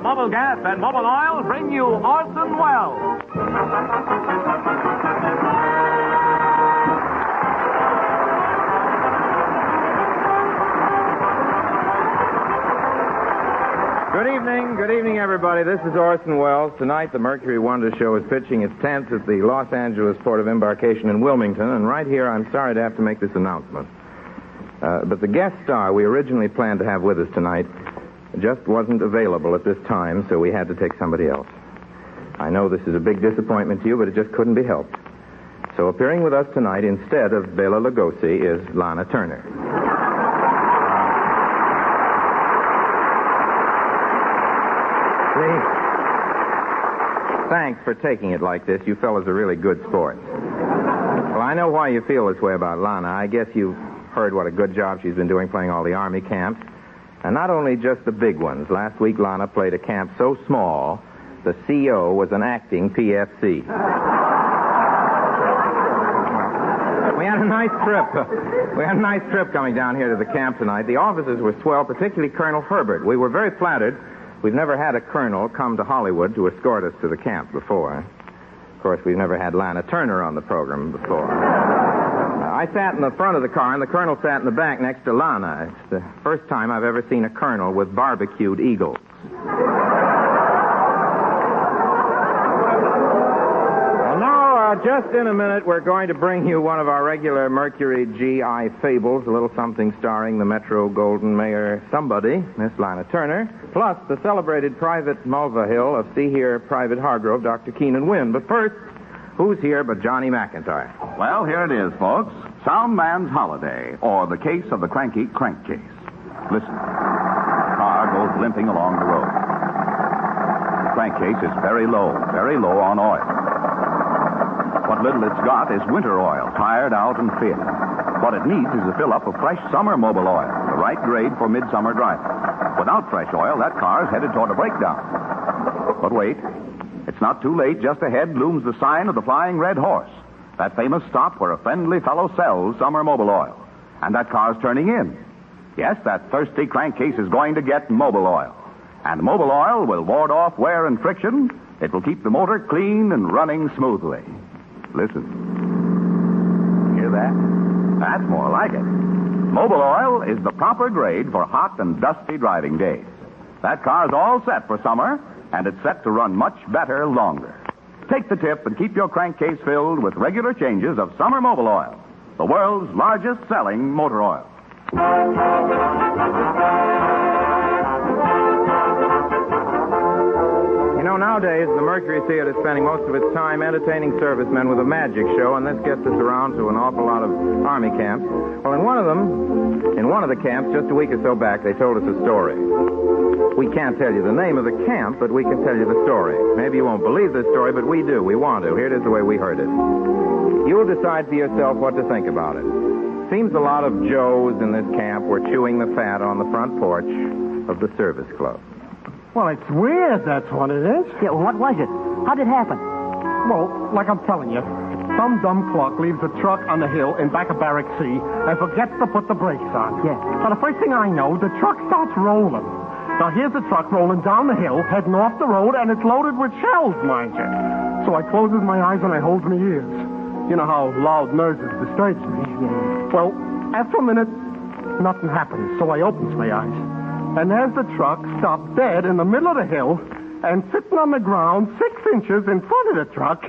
Mobile Gas and Mobile Oil bring you Orson Welles. Good evening, everybody. This is Orson Welles. Tonight, the Mercury Wonder Show is pitching its tent at the Los Angeles Port of Embarkation in Wilmington, and right here, I'm sorry to have to make this announcement. But the guest star we originally planned to have with us tonight just wasn't available at this time, so we had to take somebody else. I know this is a big disappointment to you, but it just couldn't be helped. So appearing with us tonight instead of Bela Lugosi is Lana Turner. Thanks for taking it like this. You fellas are really good sports. Well, I know why you feel this way about Lana. I guess you've heard what a good job she's been doing playing all the Army camps. And not only just the big ones. Last week, Lana played a camp so small, the CO was an acting PFC. We had a nice trip coming down here to the camp tonight. The officers were swell, particularly Colonel Herbert. We were very flattered. We've never had a colonel come to Hollywood to escort us to the camp before. Of course, we've never had Lana Turner on the program before. I sat in the front of the car, and the colonel sat in the back next to Lana. It's the first time I've ever seen a colonel with barbecued eagles. Well, now, just in a minute, we're going to bring you one of our regular Mercury GI fables, a little something starring the Metro-Goldwyn-Mayer somebody, Miss Lana Turner, plus the celebrated Private Mulvihill of See Here Private Hargrove, Dr. Keenan Wynn. But first, who's here but Johnny McIntyre? Well, here it is, folks. Sound Man's Holiday, or the case of the cranky crankcase. Listen. The car goes limping along the road. The crankcase is very low on oil. What little it's got is winter oil, tired out and thin. What it needs is a fill-up of fresh summer mobile oil, the right grade for midsummer driving. Without fresh oil, that car is headed toward a breakdown. But wait. It's not too late. Just ahead looms the sign of the Flying Red Horse, that famous stop where a friendly fellow sells summer mobile oil. And that car's turning in. Yes, that thirsty crankcase is going to get mobile oil. And mobile oil will ward off wear and friction. It will keep the motor clean and running smoothly. Listen. Hear that? That's more like it. Mobile oil is the proper grade for hot and dusty driving days. That car's all set for summer, and it's set to run much better longer. Take the tip and keep your crankcase filled with regular changes of summer mobile oil, the world's largest selling motor oil. You know, nowadays, the Mercury Theater is spending most of its time entertaining servicemen with a magic show, and this gets us around to an awful lot of Army camps. Well, in one of the camps, just a week or so back, they told us a story. We can't tell you the name of the camp, but we can tell you the story. Maybe you won't believe this story, but we do. We want to. Here it is the way we heard it. You'll decide for yourself what to think about it. Seems a lot of Joes in this camp were chewing the fat on the front porch of the service club. Well, it's weird, that's what it is. Yeah, well, what was it? How did it happen? Well, like I'm telling you, some dumb clock leaves a truck on the hill in back of Barrack C and forgets to put the brakes on. Yeah. So the first thing I know, the truck starts rolling. Now, here's the truck rolling down the hill, heading off the road, and it's loaded with shells, mind you. So I closes my eyes and I holds my ears. You know how loud noises disturbs me. Yeah. Well, after a minute, nothing happens, so I opens my eyes. And there's the truck stopped dead in the middle of the hill, and sitting on the ground 6 inches in front of the truck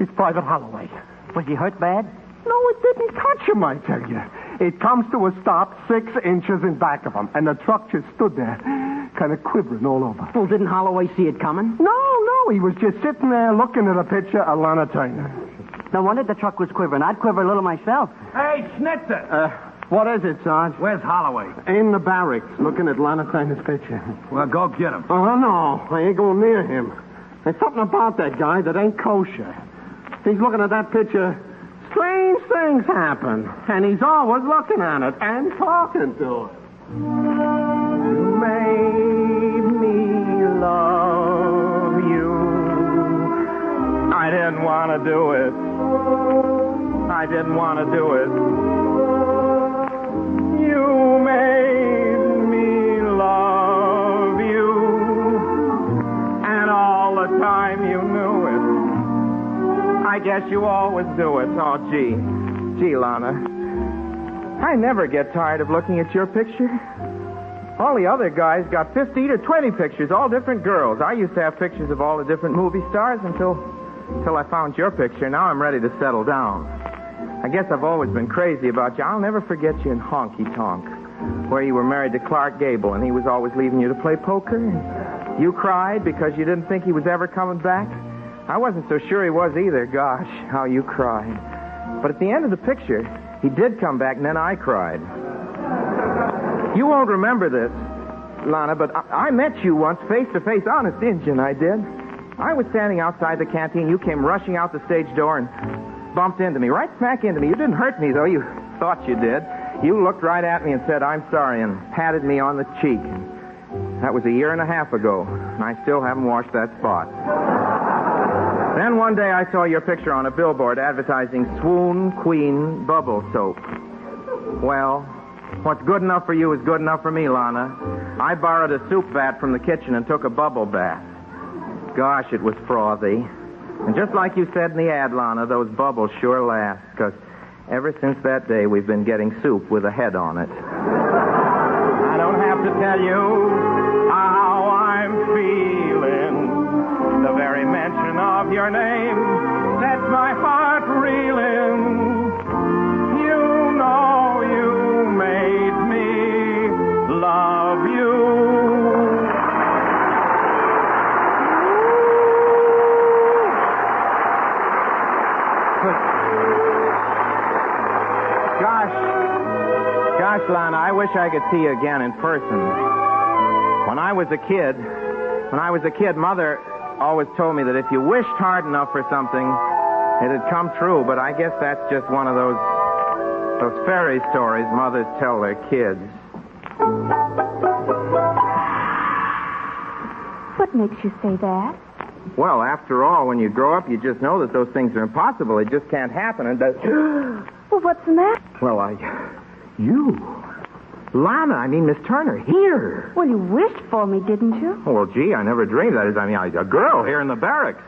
is Private Holloway. Was he hurt bad? No, it didn't touch him, I tell you. It comes to a stop 6 inches in back of him, and the truck just stood there, kind of quivering all over. Well, didn't Holloway see it coming? No, he was just sitting there looking at a picture of Lana Turner. No wonder the truck was quivering. I'd quiver a little myself. Hey, Schnitzer! What is it, Sarge? Where's Holloway? In the barracks, looking at Lana Turner's picture. Well, go get him. Oh, no, I ain't going near him. There's something about that guy that ain't kosher. He's looking at that picture. Strange things happen, and he's always looking at it and talking to it. You made me love you. I didn't want to do it. I didn't want to do it. You made me love you. guess you always do it. Oh, gee. Gee, Lana. I never get tired of looking at your picture. All the other guys got 15 or 20 pictures, all different girls. I used to have pictures of all the different movie stars until I found your picture. Now I'm ready to settle down. I guess I've always been crazy about you. I'll never forget you in Honky Tonk, where you were married to Clark Gable, and he was always leaving you to play poker. And you cried because you didn't think he was ever coming back. I wasn't so sure he was either. Gosh, how you cried. But at the end of the picture, he did come back, and then I cried. You won't remember this, Lana, but I met you once face to face. Honest Injun, I did. I was standing outside the canteen. You came rushing out the stage door and bumped into me, right smack into me. You didn't hurt me, though. You thought you did. You looked right at me and said, "I'm sorry," and patted me on the cheek. That was a year and a half ago, and I still haven't washed that spot. Then one day I saw your picture on a billboard advertising Swoon Queen Bubble Soap. Well, what's good enough for you is good enough for me, Lana. I borrowed a soup vat from the kitchen and took a bubble bath. Gosh, it was frothy. And just like you said in the ad, Lana, those bubbles sure last, because ever since that day, we've been getting soup with a head on it. I don't have to tell you how I'm feeling. The very mention of your name sets my heart reeling. You know you made me love you. Gosh, Lana, I wish I could see you again in person. When I was a kid, Mother always told me that if you wished hard enough for something, it'd come true. But I guess that's just one of those fairy stories mothers tell their kids. What makes you say that? Well, after all, when you grow up, you just know that those things are impossible. It just can't happen. And Well, what's the matter? Well, you. Lana, I mean Miss Turner, here. Well, you wished for me, didn't you? Oh, well, gee, I never dreamed that. A girl here in the barracks.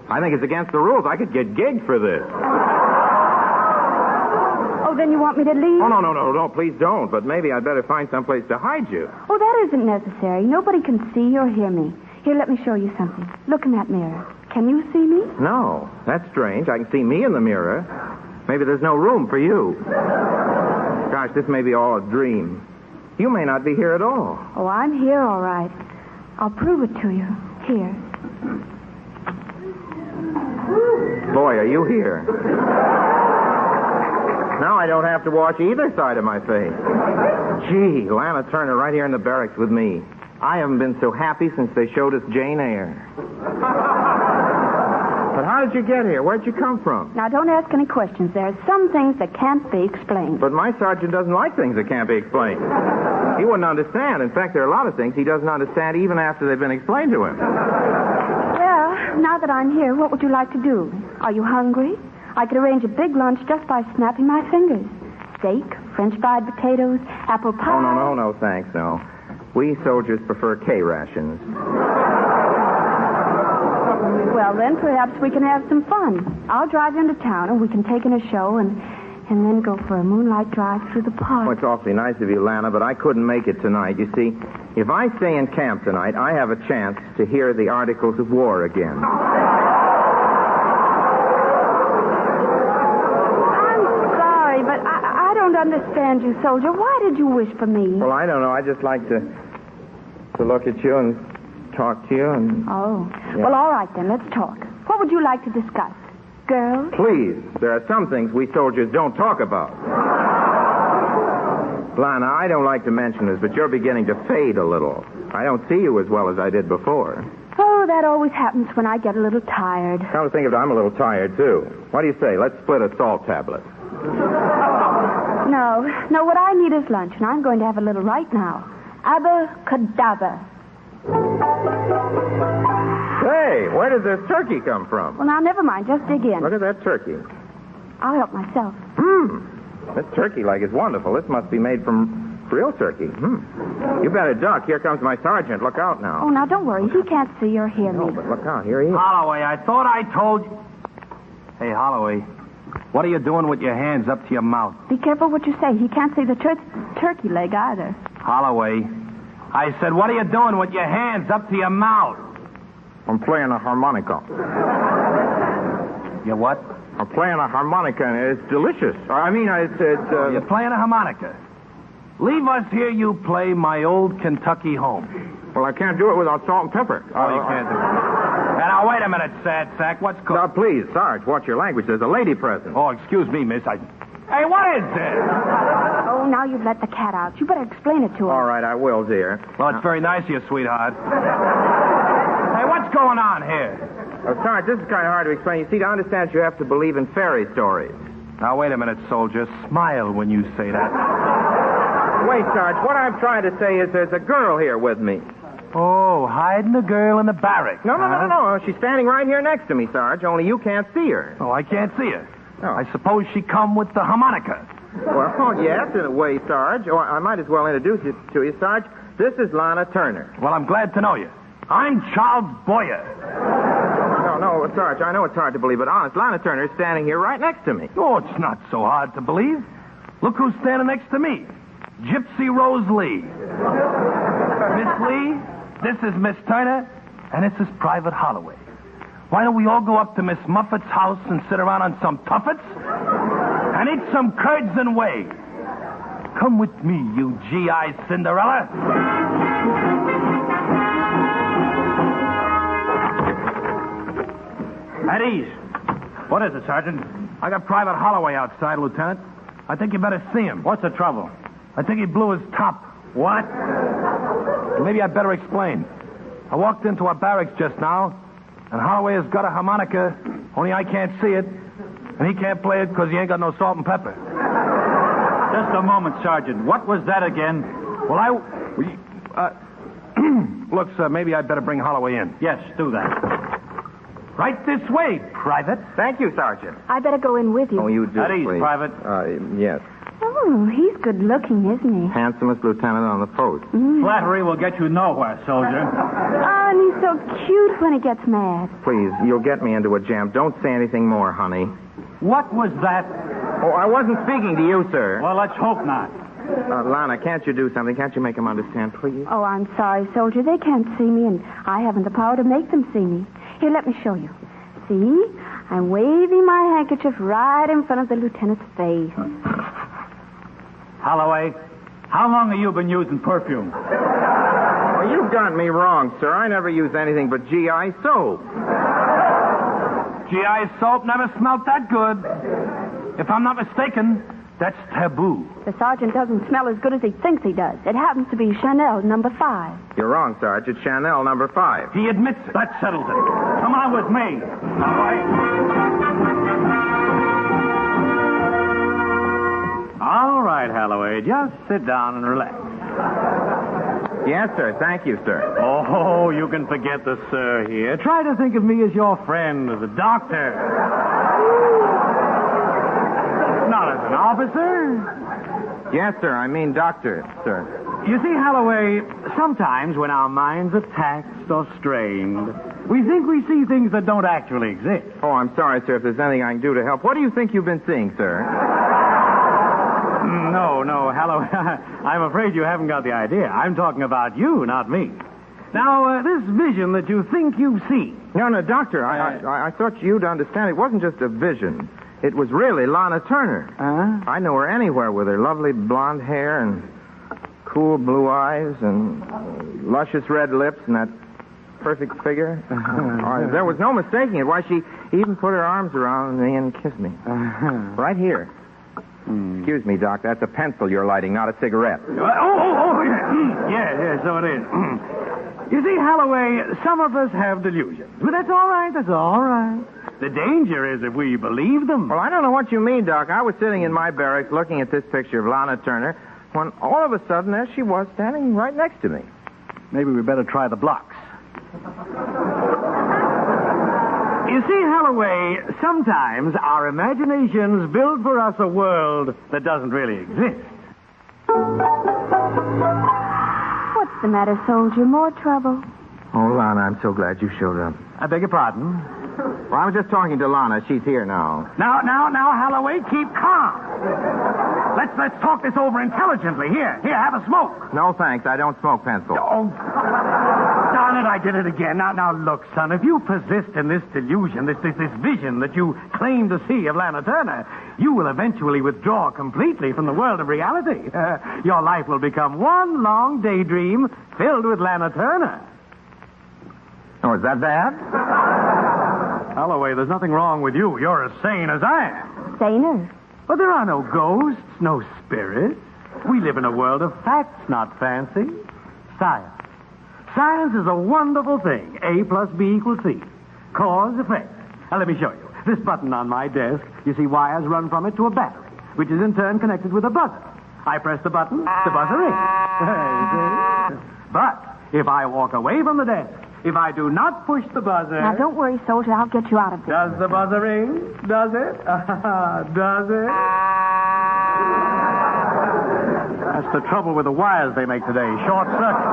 I think it's against the rules. I could get gigged for this. Oh, then you want me to leave? Oh, no, please don't. But maybe I'd better find someplace to hide you. Oh, that isn't necessary. Nobody can see or hear me. Here, let me show you something. Look in that mirror. Can you see me? No, that's strange. I can see me in the mirror. Maybe there's no room for you. Gosh, this may be all a dream. You may not be here at all. Oh, I'm here, all right. I'll prove it to you. Here. Boy, are you here. Now I don't have to wash either side of my face. Gee, Lana Turner right here in the barracks with me. I haven't been so happy since they showed us Jane Eyre. But how did you get here? Where'd you come from? Now, don't ask any questions. There are some things that can't be explained. But my sergeant doesn't like things that can't be explained. He wouldn't understand. In fact, there are a lot of things he doesn't understand even after they've been explained to him. Well, now that I'm here, what would you like to do? Are you hungry? I could arrange a big lunch just by snapping my fingers. Steak, French fried potatoes, apple pie. Oh, no, thanks, no. We soldiers prefer K rations. Well, then perhaps we can have some fun. I'll drive into town and we can take in a show and then go for a moonlight drive through the park. Oh, it's awfully nice of you, Lana, but I couldn't make it tonight. You see, if I stay in camp tonight, I have a chance to hear the Articles of War again. I'm sorry, but I don't understand you, soldier. Why did you wish for me? Well, I don't know. I just like to look at you and talk to you and... Oh. Yeah. Well, all right, then. Let's talk. What would you like to discuss? Girls? Please. There are some things we soldiers don't talk about. Lana, I don't like to mention this, but you're beginning to fade a little. I don't see you as well as I did before. Oh, that always happens when I get a little tired. Come to think of it, I'm a little tired, too. What do you say? Let's split a salt tablet. No, what I need is lunch, and I'm going to have a little right now. Abracadabra. Hey, where did this turkey come from? Well, now, never mind. Just dig in. Look at that turkey. I'll help myself. This turkey leg is wonderful. This must be made from real turkey. You better duck. Here comes my sergeant. Look out now. Oh, now, don't worry. He can't see or hear me. No, but look out. Here he is. Holloway, I thought I told you. Hey, Holloway, what are you doing with your hands up to your mouth? Be careful what you say. He can't see the turkey leg either. Holloway, I said, what are you doing with your hands up to your mouth? I'm playing a harmonica. You what? I'm playing a harmonica, and it's delicious. You're playing a harmonica. Leave us hear you play My Old Kentucky Home. Well, I can't do it without salt and pepper. Oh, you can't do it. Now, wait a minute, sad sack. What's going on? Please, Sarge, watch your language. There's a lady present. Oh, excuse me, miss. Hey, what is this? Oh, now you've let the cat out. You better explain it to her. All right, I will, dear. Well, it's very nice of you, sweetheart. Hey, what's going on here? Sarge, this is kind of hard to explain. You see, to understand, you have to believe in fairy stories. Now, wait a minute, soldier. Smile when you say that. Wait, Sarge, what I'm trying to say is there's a girl here with me. Oh, hiding a girl in the barracks. No. She's standing right here next to me, Sarge, only you can't see her. Oh, I can't see her. No. I suppose she come with the harmonica. Well, yes, in a way, Sarge. Or I might as well introduce you to you, Sarge. This is Lana Turner. Well, I'm glad to know you. I'm Charles Boyer. No, Sarge, I know it's hard to believe, but honest, Lana Turner is standing here right next to me. Oh, it's not so hard to believe. Look who's standing next to me. Gypsy Rose Lee. Miss Lee, this is Miss Turner, and this is Private Holloway. Why don't we all go up to Miss Muffet's house and sit around on some tuffets and eat some curds and whey? Come with me, you G.I. Cinderella. At ease. What is it, Sergeant? I got Private Holloway outside, Lieutenant. I think you better see him. What's the trouble? I think he blew his top. What? Maybe I'd better explain. I walked into our barracks just now, and Holloway has got a harmonica, only I can't see it, and he can't play it because he ain't got no salt and pepper. Just a moment, Sergeant. What was that again? Well, look, sir, maybe I'd better bring Holloway in. Yes, do that. Right this way, Private. Thank you, Sergeant. I better go in with you. Oh, you do, At ease, please. Private. Yes. Oh, he's good looking, isn't he? Handsomest lieutenant on the post. Flattery will get you nowhere, soldier. Oh, and he's so cute when he gets mad. Please, you'll get me into a jam. Don't say anything more, honey. What was that? Oh, I wasn't speaking to you, sir. Well, let's hope not. Lana, can't you do something? Can't you make him understand, please? Oh, I'm sorry, soldier. They can't see me, and I haven't the power to make them see me. Here, let me show you. See? I'm waving my handkerchief right in front of the lieutenant's face. Holloway, how long have you been using perfume? Well, you've got me wrong, sir. I never use anything but G.I. soap. G.I. soap never smelled that good. If I'm not mistaken, that's taboo. The sergeant doesn't smell as good as he thinks he does. It happens to be Chanel No. 5. You're wrong, Sarge. It's Chanel No. 5. He admits it. That settles it. Come on with me. All right. All right, Holloway. Just sit down and relax. Yes, sir. Thank you, sir. Oh, you can forget the sir here. Try to think of me as your friend, as a doctor. Not as an officer. Yes, sir. I mean doctor, sir. You see, Holloway, sometimes when our minds are taxed or strained, we think we see things that don't actually exist. Oh, I'm sorry, sir, if there's anything I can do to help. What do you think you've been seeing, sir? No, Holloway, I'm afraid you haven't got the idea. I'm talking about you, not me. Now, this vision that you think you see. No, doctor, I thought you'd understand. It wasn't just a vision. It was really Lana Turner. I know her anywhere with her lovely blonde hair and cool blue eyes and luscious red lips and that perfect figure. There was no mistaking it. Why, she even put her arms around me and kissed me. Right here. Excuse me, Doc. That's a pencil you're lighting, not a cigarette. Yeah, so it is. You see, Holloway, some of us have delusions. But that's all right. The danger is if we believe them. Well, I don't know what you mean, Doc. I was sitting in my barracks looking at this picture of Lana Turner when all of a sudden there she was standing right next to me. Maybe we better try the blocks. You see, Holloway, sometimes our imaginations build for us a world that doesn't really exist. What's the matter, soldier? More trouble? Oh, Lana, I'm so glad you showed up. I beg your pardon? Well, I was just talking to Lana. She's here now. Now, Holloway, keep calm. Let's talk this over intelligently. Here, have a smoke. No, thanks. I don't smoke pencil. Oh, darn it, I did it again. Now, look, son, if you persist in this delusion, this vision that you claim to see of Lana Turner, you will eventually withdraw completely from the world of reality. Your life will become one long daydream filled with Lana Turner. Oh, is that bad? Holloway, there's nothing wrong with you. You're as sane as I am. Saner. But there are no ghosts, no spirits. We live in a world of facts, not fancy. Science. Science is a wonderful thing. A plus B equals C. Cause, effect. Now, let me show you. This button on my desk, you see wires run from it to a battery, which is in turn connected with a buzzer. I press the button, the buzzer rings. But if I walk away from the desk, if I do not push the buzzer... Now, don't worry, soldier. I'll get you out of this. Does the buzzer ring? Does it? Does it? That's the trouble with the wires they make today. Short circuit.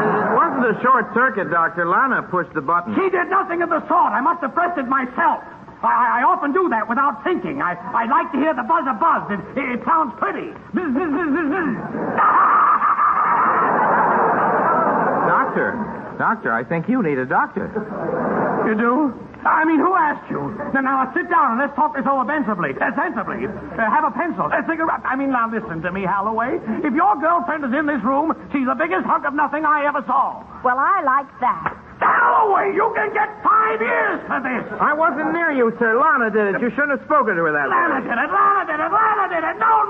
It wasn't a short circuit, Doctor. Lana pushed the button. She did nothing of the sort. I must have pressed it myself. I often do that without thinking. I like to hear the buzzer buzz. It sounds pretty. Buzz, buzz, buzz, buzz, buzz. Doctor, I think you need a doctor. You do? I mean, who asked you? Now, sit down and let's talk this over sensibly. Have a pencil, a cigarette. I mean, now, listen to me, Holloway. If your girlfriend is in this room, she's the biggest hunk of nothing I ever saw. Well, I like that. Holloway, you can get 5 years for this. I wasn't near you, sir. Lana did it. You shouldn't have spoken to her that way. Lana did it. No.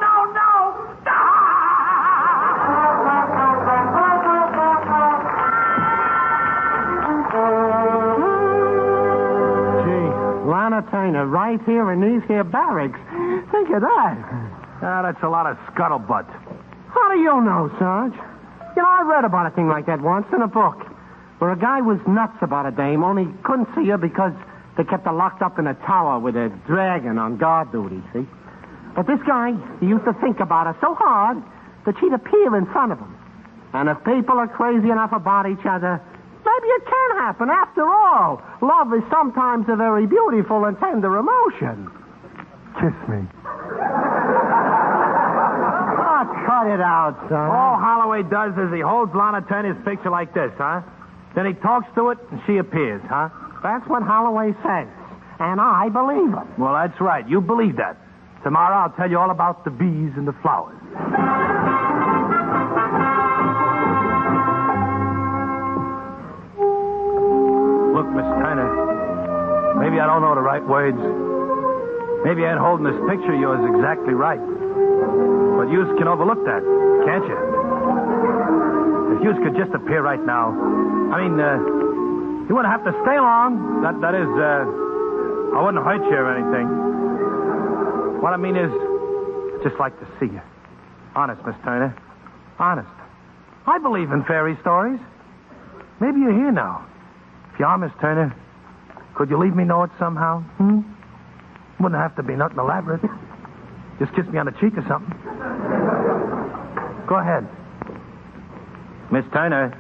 Lana Turner right here in these here barracks. Think of that. That's a lot of scuttlebutt. How do you know, Sarge? You know, I read about a thing like that once in a book where a guy was nuts about a dame, only couldn't see her because they kept her locked up in a tower with a dragon on guard duty, see? But this guy, he used to think about her so hard that she'd appear in front of him. And if people are crazy enough about each other, maybe it can happen. After all, love is sometimes a very beautiful and tender emotion. Kiss me. Oh, cut it out, son. All Holloway does is he holds Lana Turner's picture like this, huh? Then he talks to it and she appears, huh? That's what Holloway says. And I believe him. Well, that's right. You believe that. Tomorrow I'll tell you all about the bees and the flowers. Look, Miss Turner, maybe I don't know the right words. Maybe I ain't holding this picture of yours exactly right. But you can overlook that, can't you? If you could just appear right now. I mean, you wouldn't have to stay long. That is, I wouldn't hurt you or anything. What I mean is, I'd just like to see you. Honest, Miss Turner. Honest. I believe in fairy stories. Maybe you're here now. If you are, Miss Turner, could you leave me know it somehow? Wouldn't have to be nothing elaborate. Just kiss me on the cheek or something. Go ahead. Miss Turner,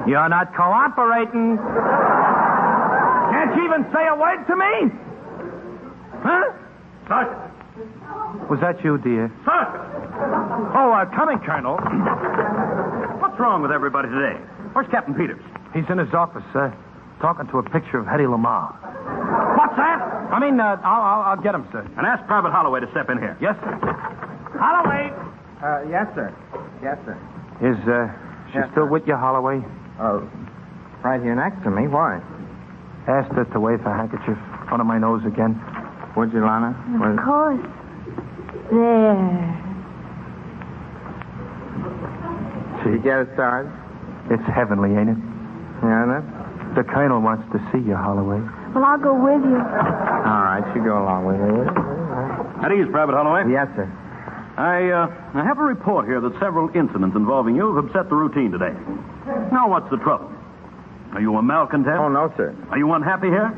you're not cooperating. Can't you even say a word to me? Huh? Sergeant. Was that you, dear? Sergeant. Oh, coming, Colonel. What's wrong with everybody today? Where's Captain Peters? He's in his office, sir, talking to a picture of Hedy Lamarr. What's that? I mean, I'll get him, sir. And ask Private Holloway to step in here. Yes, sir. Holloway! Yes, sir. Yes, sir. Is she still with you, Holloway? Right here next to me. Why? Asked her to wave her handkerchief under my nose again. Would you, Lana? Of course. There. Did you get it, Sarge? It's heavenly, ain't it? Yeah, that? The Colonel wants to see you, Holloway. Well, I'll go with you. All right, you go along with me. At ease, Private Holloway. Yes, sir. I have a report here that several incidents involving you have upset the routine today. Now, what's the trouble? Are you a malcontent? Oh, no, sir. Are you unhappy here?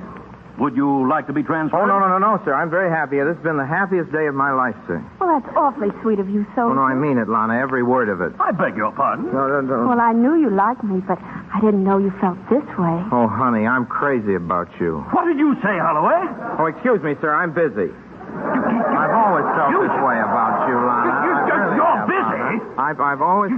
Would you like to be transferred? Oh, no, sir. I'm very happy. This has been the happiest day of my life, sir. Well, that's awfully sweet of you, Oh, soldier. no, I mean it, Lana. Every word of it. I beg your pardon. No. Well, I knew you liked me, but I didn't know you felt this way. Oh, honey, I'm crazy about you. What did you say, Holloway? Oh, excuse me, sir. I'm busy. I've always felt this way about you, Lana. You're busy? I've always...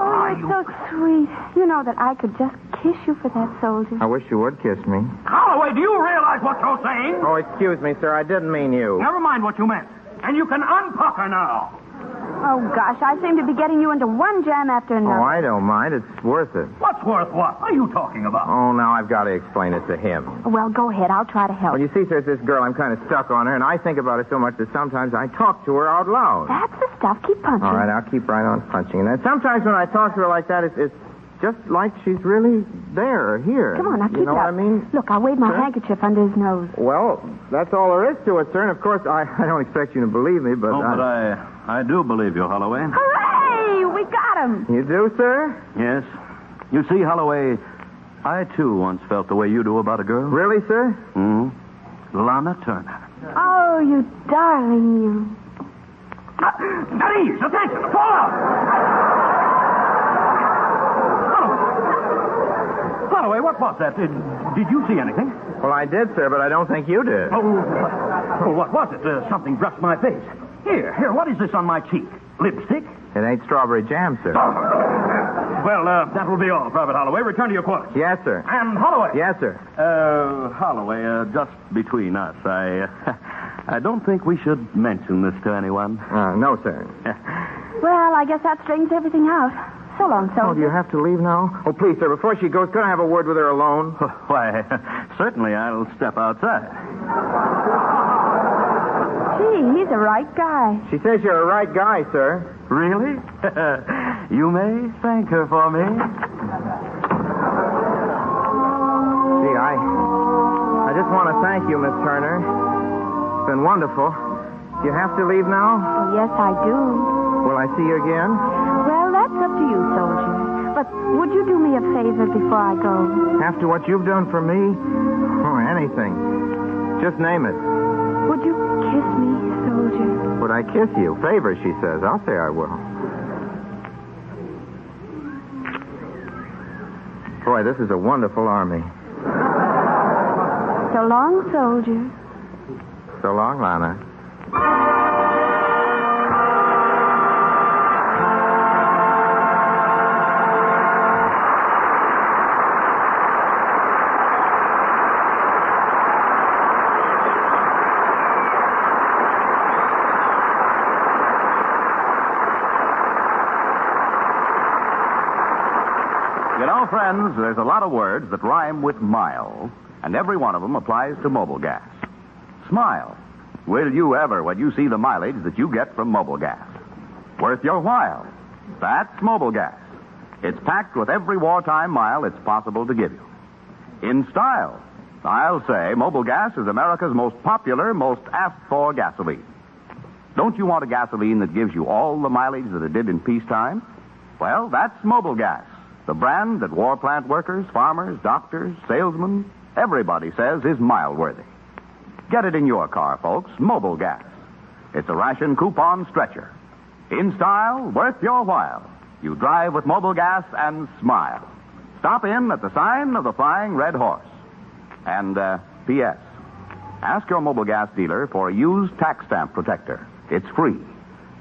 Oh, you're so sweet. You know that I could just kiss you for that, soldier. I wish you would kiss me. Holloway, do you realize what you're saying? Oh, excuse me, sir. I didn't mean you. Never mind what you meant. And you can unpucker now. Oh, gosh, I seem to be getting you into one jam after another. Oh, I don't mind. It's worth it. What's worth what? What are you talking about? Oh, now I've got to explain it to him. Well, go ahead. I'll try to help. Well, you see, sir, it's this girl. I'm kind of stuck on her, and I think about it so much that sometimes I talk to her out loud. That's the stuff. Keep punching. All right, I'll keep right on punching. And then sometimes when I talk to her like that, it's just like she's really there or here. Come on, now keep You know it what up. I mean? Look, I'll wave my Sir? handkerchief under his nose. Well, that's all there is to it, sir. And of course, I don't expect you to believe me, but... I do believe you, Holloway. Hooray! We got him. You do, sir? Yes. You see, Holloway, I, too, once felt the way you do about a girl. Really, sir? Lana Turner. Oh, you darling, you. At ease! Attention! Fall out! Holloway, what was that? Did you see anything? Well, I did, sir, but I don't think you did. Oh, what was it? Something brushed my face. Here, what is this on my cheek? Lipstick? It ain't strawberry jam, sir. Well, that will be all, Private Holloway. Return to your quarters. Yes, sir. And Holloway. Yes, sir. Holloway, just between us, I don't think we should mention this to anyone. No, sir. Well, I guess that straightens everything out. So long, soldier. Oh, do you have to leave now? Oh, please, sir, before she goes, could I have a word with her alone? Why, certainly I'll step outside. Gee, he's a right guy. She says you're a right guy, sir. Really? You may thank her for me. Gee, I just want to thank you, Miss Turner. It's been wonderful. Do you have to leave now? Oh, yes, I do. Will I see you again? Well, that's up to you, soldier. But would you do me a favor before I go? After what you've done for me? Oh, anything. Just name it. Would you kiss me, soldier? Would I kiss you? Favor, she says. I'll say I will. Boy, this is a wonderful army. So long, soldier. So long, Lana. You know, friends, there's a lot of words that rhyme with mile, and every one of them applies to mobile gas. Smile. Will you ever when you see the mileage that you get from mobile gas? Worth your while. That's mobile gas. It's packed with every wartime mile it's possible to give you. In style, I'll say mobile gas is America's most popular, most asked-for gasoline. Don't you want a gasoline that gives you all the mileage that it did in peacetime? Well, that's mobile gas. The brand that war plant workers, farmers, doctors, salesmen, everybody says is mile-worthy. Get it in your car, folks. Mobile gas. It's a ration coupon stretcher. In style, worth your while. You drive with mobile gas and smile. Stop in at the sign of the Flying Red Horse. And, P.S. Ask your mobile gas dealer for a used tax stamp protector. It's free.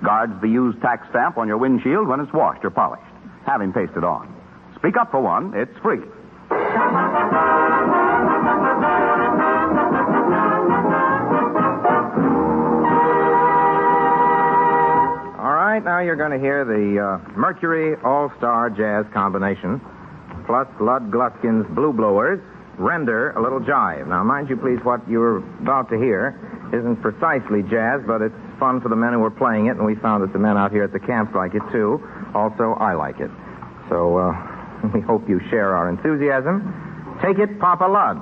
Guards the used tax stamp on your windshield when it's washed or polished. Have him paste it on. Speak up for one. It's free. All right, now you're going to hear the Mercury All-Star Jazz Combination, plus Lud Gluskin's Blue Blowers, render a little jive. Now, mind you, please, what you're about to hear isn't precisely jazz, but it's fun for the men who are playing it, and we found that the men out here at the camp like it, too. Also, I like it. So, we hope you share our enthusiasm. Take it, Papa Lud.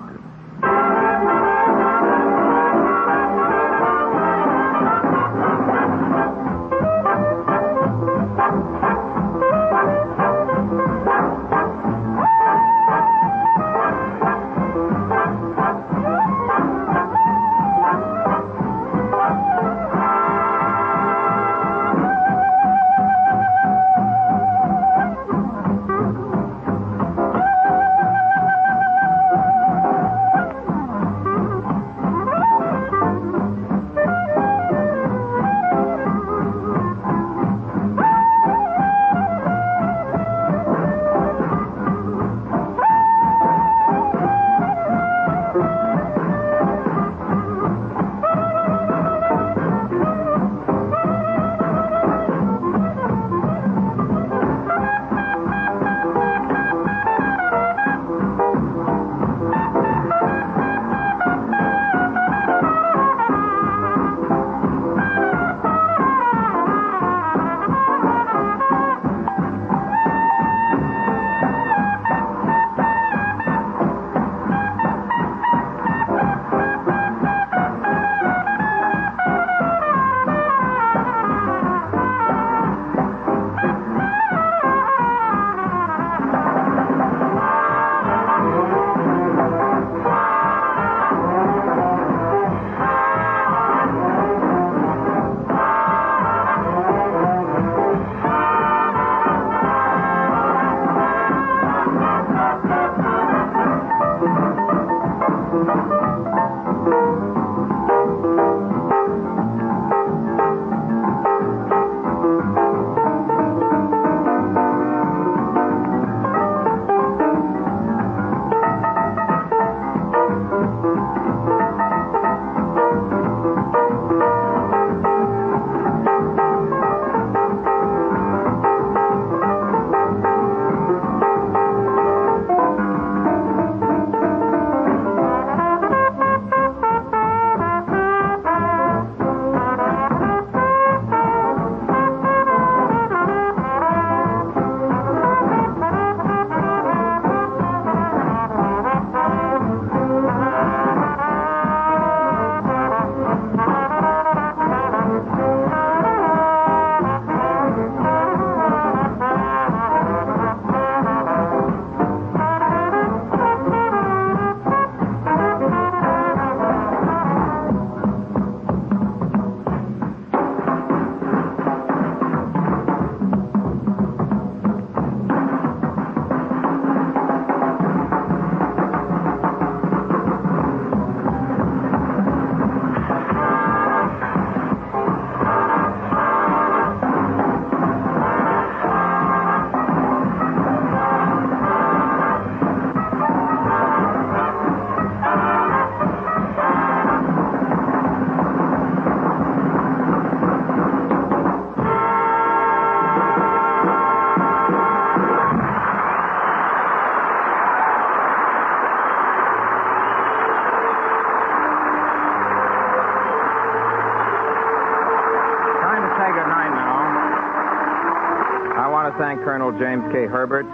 thank Colonel James K. Herbert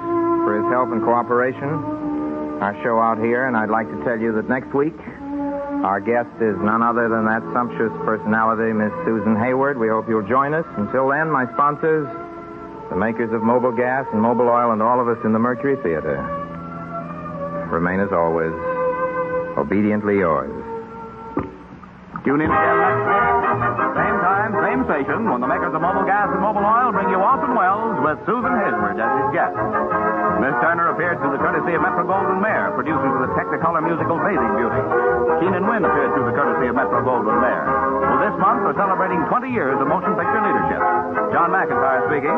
for his help and cooperation. Our show out here, and I'd like to tell you that next week, our guest is none other than that sumptuous personality, Miss Susan Hayward. We hope you'll join us. Until then, my sponsors, the makers of Mobil Gas and Mobil Oil, and all of us in the Mercury Theater, remain as always, obediently yours. Tune in again next week. Same time, same station, when the makers of Mobil Gas and Mobil Oil bring you Orson Welles with Susan Hayward as his guest. Miss Turner appeared through the courtesy of Metro-Goldwyn Mayer, producers of the Technicolor musical Bathing Beauty. Keenan Wynn appeared through the courtesy of Metro-Goldwyn Mayer. Well, this month we're celebrating 20 years of motion picture leadership. John McIntyre speaking.